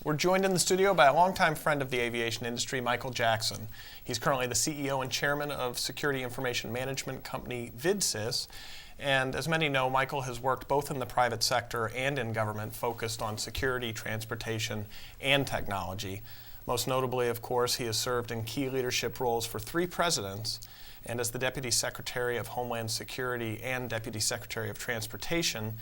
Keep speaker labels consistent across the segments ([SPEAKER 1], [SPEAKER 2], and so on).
[SPEAKER 1] We're joined in the studio by a longtime friend of the aviation industry, Michael Jackson. He's currently the CEO and chairman of security information management company VidSys. And as many know, Michael has worked both in the private sector and in government, focused on security, transportation, and technology. Most notably, of course, he has served in key leadership roles for 3 presidents, and as the Deputy Secretary of Homeland Security and Deputy Secretary of Transportation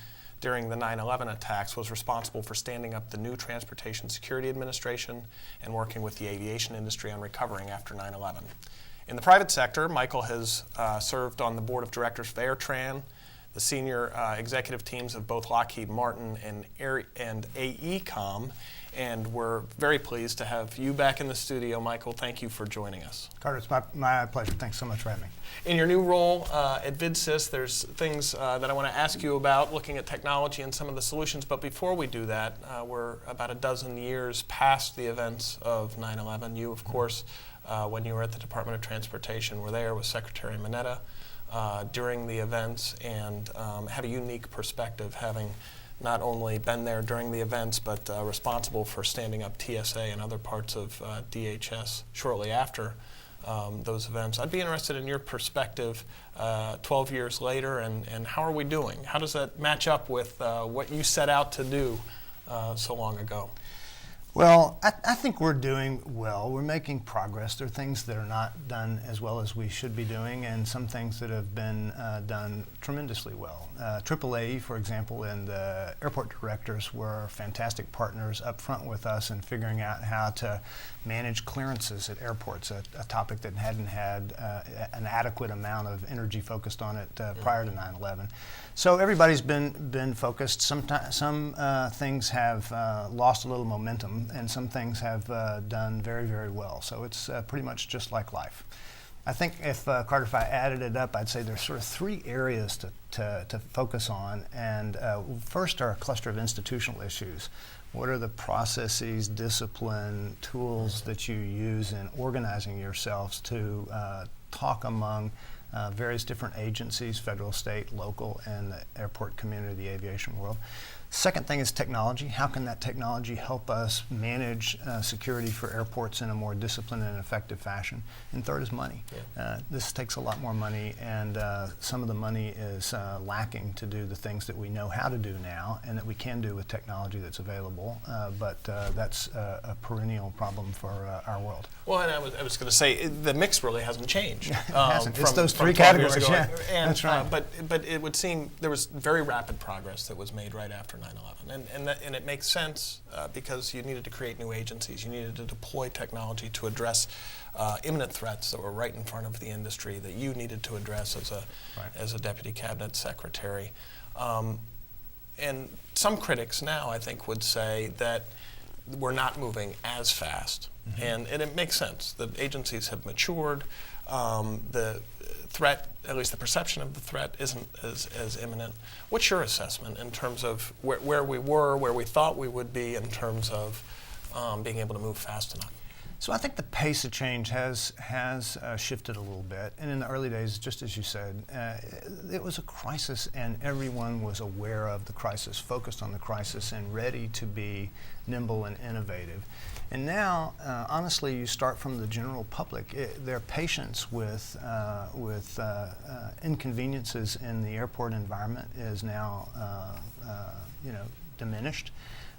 [SPEAKER 1] during the 9/11 attacks, was responsible for standing up the new Transportation Security Administration and working with the aviation industry on recovering after 9/11. In the private sector, Michael has served on the board of directors of AirTran, the senior executive teams of both Lockheed Martin and AECOM, and we're very pleased to have you back in the studio. Michael, thank you for joining us.
[SPEAKER 2] Carter, it's my pleasure. Thanks so much for having me.
[SPEAKER 1] In your new role at VidSys, there's things that I want to ask you about, looking at technology and some of the solutions. But before we do that, we're about a dozen years past the events of 9/11. You, of course, when you were at the Department of Transportation, were there with Secretary Mineta during the events, and have a unique perspective, having not only been there during the events, but responsible for standing up TSA and other parts of DHS shortly after those events. I'd be interested in your perspective 12 years later, and how are we doing? How does that match up with what you set out to do so long ago?
[SPEAKER 2] Well, I think we're doing well. We're making progress. There are things that are not done as well as we should be doing, and some things that have been done tremendously well. AAAE, for example, and the airport directors were fantastic partners up front with us in figuring out how to manage clearances at airports, a topic that hadn't had an adequate amount of energy focused on it prior to 9/11. So everybody's been focused. Some things have lost a little momentum, and some things have done very, very well. So it's pretty much just like life. I think if, Carter, if I added it up, I'd say there's sort of 3 areas to focus on. And first are a cluster of institutional issues. What are the processes, discipline, tools that you use in organizing yourselves to talk among various different agencies, federal, state, local, and the airport community, the aviation world? Second thing is technology. How can that technology help us manage security for airports in a more disciplined and effective fashion? And third is money. Yeah. This takes a lot more money, and some of the money is lacking to do the things that we know how to do now and that we can do with technology that's available, but that's a perennial problem for our world.
[SPEAKER 1] Well, and I was going to say, the mix really hasn't changed.
[SPEAKER 2] It hasn't. It's those 3 categories. Yeah,
[SPEAKER 1] and,
[SPEAKER 2] that's right.
[SPEAKER 1] But it would seem there was very rapid progress that was made right after 9/11, and it makes sense because you needed to create new agencies. You needed to deploy technology to address imminent threats that were right in front of the industry that you needed to address as a deputy cabinet secretary. And some critics now, I think, would say that we're not moving as fast. Mm-hmm. And it makes sense. The agencies have matured. The threat, at least the perception of the threat, isn't as imminent. What's your assessment in terms of where we were, where we thought we would be in terms of being able to move fast enough?
[SPEAKER 2] So I think the pace of change has shifted a little bit. And in the early days, just as you said, it was a crisis, and everyone was aware of the crisis, focused on the crisis, and ready to be nimble and innovative. And now, honestly, you start from the general public. Their patience with inconveniences in the airport environment is now, diminished.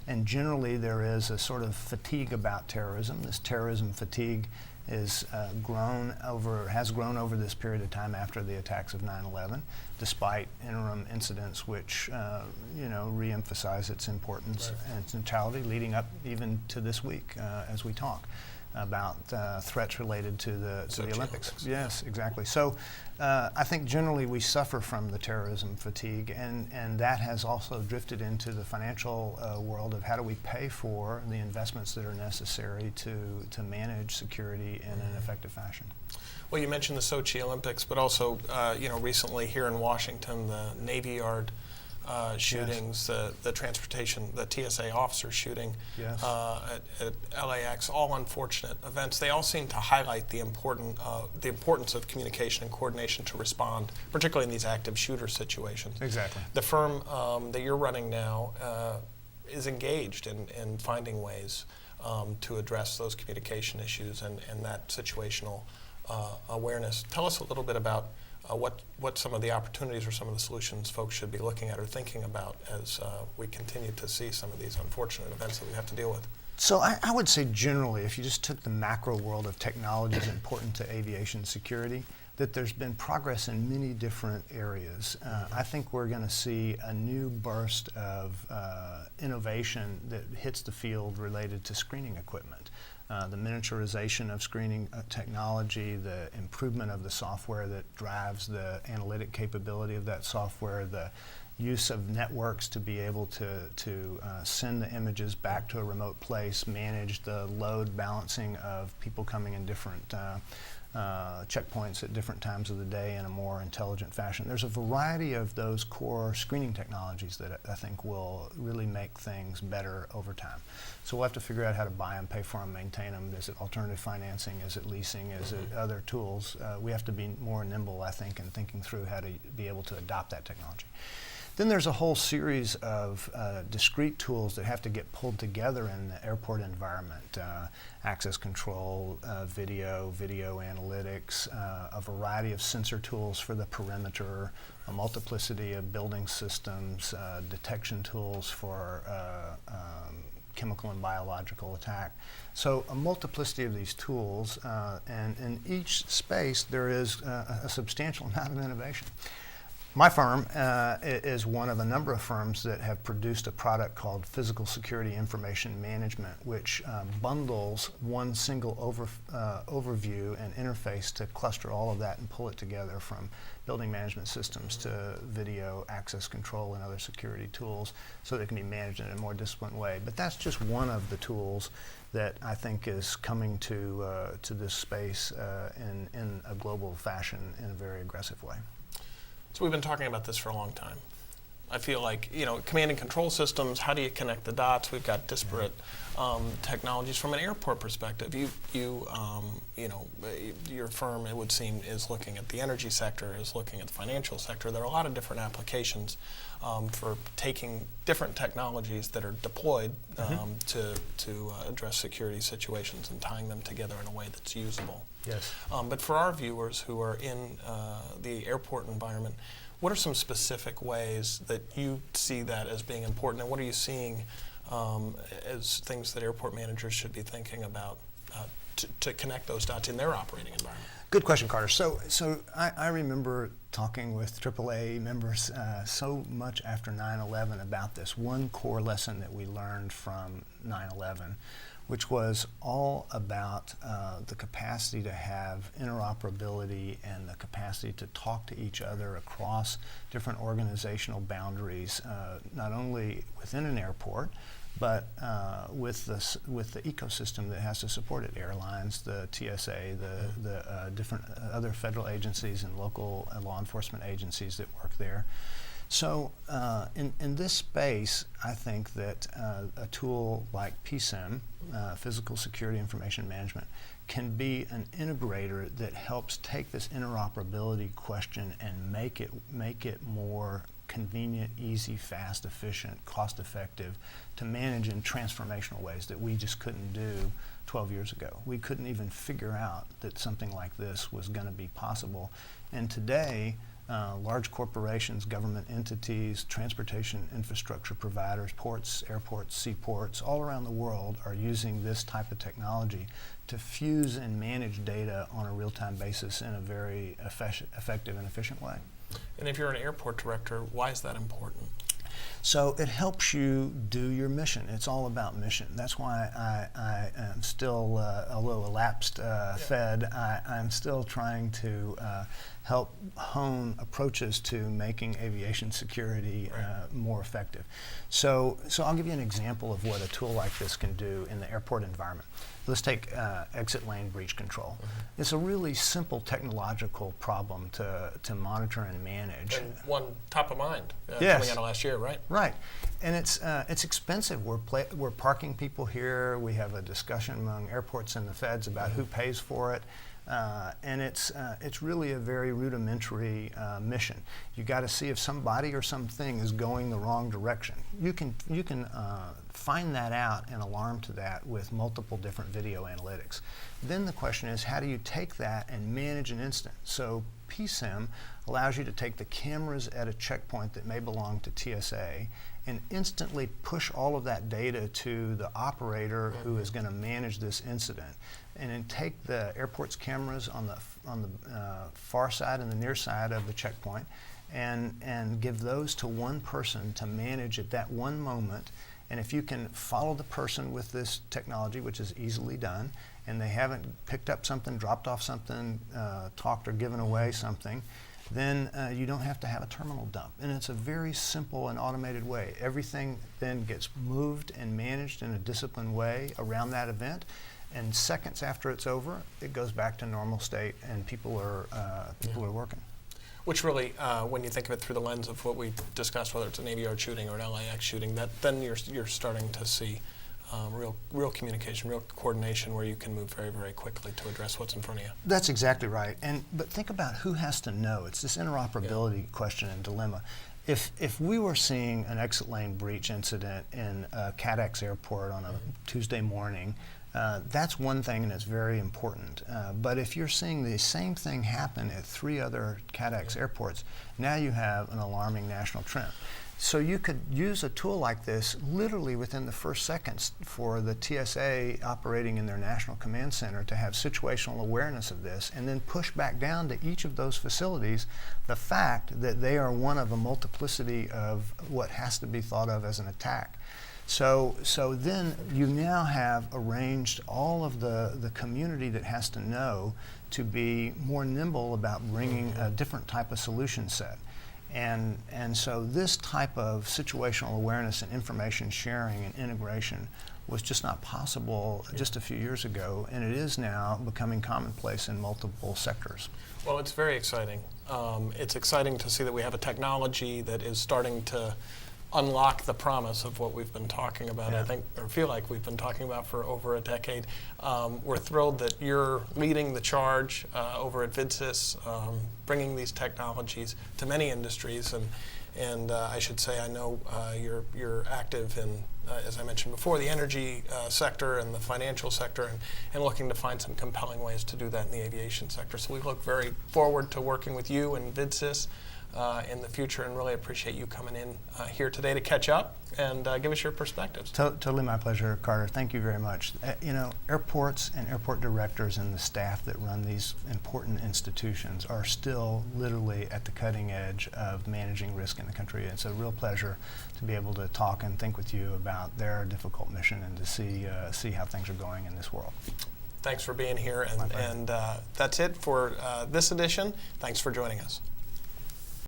[SPEAKER 2] And generally, there is a sort of fatigue about terrorism. This terrorism fatigue has grown over this period of time after the attacks of 9/11, despite interim incidents which re-emphasize its importance and its centrality, leading up even to this week as we talk about threats related to the Olympics. Yes, exactly. So I think generally we suffer from the terrorism fatigue, and that has also drifted into the financial world of how do we pay for the investments that are necessary to manage security in an effective fashion.
[SPEAKER 1] Well, you mentioned the Sochi Olympics, but also recently here in Washington, the Navy Yard shootings, yes. the TSA officer shooting,
[SPEAKER 2] yes.
[SPEAKER 1] at LAX, all unfortunate events. They all seem to highlight the importance of communication and coordination to respond, particularly in these active shooter situations.
[SPEAKER 2] Exactly.
[SPEAKER 1] The firm that you're running now is engaged in finding ways to address those communication issues and that situational awareness. Tell us a little bit about what some of the opportunities or some of the solutions folks should be looking at or thinking about as we continue to see some of these unfortunate events that we have to deal with.
[SPEAKER 2] So I would say generally, if you just took the macro world of technologies important to aviation security, that there's been progress in many different areas. I think we're going to see a new burst of innovation that hits the field related to screening equipment. The miniaturization of screening technology, the improvement of the software that drives the analytic capability of that software, the use of networks to be able to send the images back to a remote place, manage the load balancing of people coming in different checkpoints at different times of the day in a more intelligent fashion. There's a variety of those core screening technologies that I think will really make things better over time. So we'll have to figure out how to buy them, pay for them, maintain them. Is it alternative financing? Is it leasing? Is it other tools? We have to be more nimble, I think, in thinking through how to be able to adopt that technology. Then there's a whole series of discrete tools that have to get pulled together in the airport environment. Access control, video analytics, a variety of sensor tools for the perimeter, a multiplicity of building systems, detection tools for chemical and biological attack. So a multiplicity of these tools, and in each space there is a substantial amount of innovation. My firm is one of a number of firms that have produced a product called Physical Security Information Management, which bundles one single overview and interface to cluster all of that and pull it together, from building management systems to video, access control, and other security tools, so that it can be managed in a more disciplined way. But that's just one of the tools that I think is coming to this space in a global fashion in a very aggressive way.
[SPEAKER 1] So we've been talking about this for a long time. I feel like, command and control systems, how do you connect the dots? We've got disparate technologies. From an airport perspective, your firm, it would seem, is looking at the energy sector, is looking at the financial sector. There are a lot of different applications for taking different technologies that are deployed to address security situations and tying them together in a way that's usable.
[SPEAKER 2] Yes.
[SPEAKER 1] But for our viewers who are in the airport environment, what are some specific ways that you see that as being important, and what are you seeing as things that airport managers should be thinking about to connect those dots in their operating environment?
[SPEAKER 2] Good question, Carter. So I remember talking with AAAE members so much after 9/11 about this one core lesson that we learned from 9/11, which was all about the capacity to have interoperability and the capacity to talk to each other across different organizational boundaries, not only within an airport, but with the ecosystem that has to support it, airlines, the TSA, the different other federal agencies and local law enforcement agencies that work there. So in this space, I think that a tool like PSIM, Physical Security Information Management, can be an integrator that helps take this interoperability question and make it more convenient, easy, fast, efficient, cost-effective to manage in transformational ways that we just couldn't do 12 years ago. We couldn't even figure out that something like this was going to be possible. And today, large corporations, government entities, transportation infrastructure providers, ports, airports, seaports, all around the world are using this type of technology to fuse and manage data on a real-time basis in a very effective and efficient way.
[SPEAKER 1] And if you're an airport director, why is that important?
[SPEAKER 2] So it helps you do your mission. It's all about mission. That's why I am still, although a lapsed Fed, I'm still trying to help hone approaches to making aviation security more effective. So I'll give you an example of what a tool like this can do in the airport environment. Let's take exit lane breach control. It's a really simple technological problem to monitor and manage.
[SPEAKER 1] And one top of mind
[SPEAKER 2] Yes.
[SPEAKER 1] coming out of last year, right?
[SPEAKER 2] Right, and it's expensive. We're parking people here. We have a discussion among airports and the feds about who pays for it. And it's really a very rudimentary mission. You got to see if somebody or something is going the wrong direction. You can find that out and alarm to that with multiple different video analytics. Then the question is, how do you take that and manage an incident? So PSIM allows you to take the cameras at a checkpoint that may belong to TSA and instantly push all of that data to the operator who is going to manage this incident, and then take the airport's cameras on the far side and the near side of the checkpoint and give those to one person to manage at that one moment. And if you can follow the person with this technology, which is easily done, and they haven't picked up something, dropped off something, talked or given away something, then you don't have to have a terminal dump. And it's a very simple and automated way. Everything then gets moved and managed in a disciplined way around that event. And seconds after it's over, it goes back to normal state, and people are working.
[SPEAKER 1] Which really, when you think of it through the lens of what we discussed, whether it's an AVR shooting or an LAX shooting, then you're starting to see real communication, real coordination, where you can move very, very quickly to address what's in front of you.
[SPEAKER 2] That's exactly right. But think about who has to know. It's this interoperability question and dilemma. If we were seeing an exit lane breach incident in CADX airport on a Tuesday morning, that's one thing, and it's very important. But if you're seeing the same thing happen at 3 other CADX airports, now you have an alarming national trend. So you could use a tool like this literally within the first seconds for the TSA operating in their National Command Center to have situational awareness of this, and then push back down to each of those facilities the fact that they are one of a multiplicity of what has to be thought of as an attack. So then you now have arranged all of the community that has to know to be more nimble about bringing a different type of solution set. And so this type of situational awareness and information sharing and integration was just not possible just a few years ago, and it is now becoming commonplace in multiple sectors.
[SPEAKER 1] Well, it's very exciting. It's exciting to see that we have a technology that is starting to unlock the promise of what we've been talking about, I think, or feel like we've been talking about for over a decade. We're thrilled that you're leading the charge over at VidSys, bringing these technologies to many industries, and I should say I know you're active in, as I mentioned before, the energy sector and the financial sector, and looking to find some compelling ways to do that in the aviation sector. So we look very forward to working with you and VidSys in the future, and really appreciate you coming in here today to catch up and give us your perspectives.
[SPEAKER 2] Totally my pleasure, Carter. Thank you very much. Airports and airport directors and the staff that run these important institutions are still literally at the cutting edge of managing risk in the country. It's a real pleasure to be able to talk and think with you about their difficult mission and to see how things are going in this world.
[SPEAKER 1] Thanks for being here, and that's it for this edition. Thanks for joining us.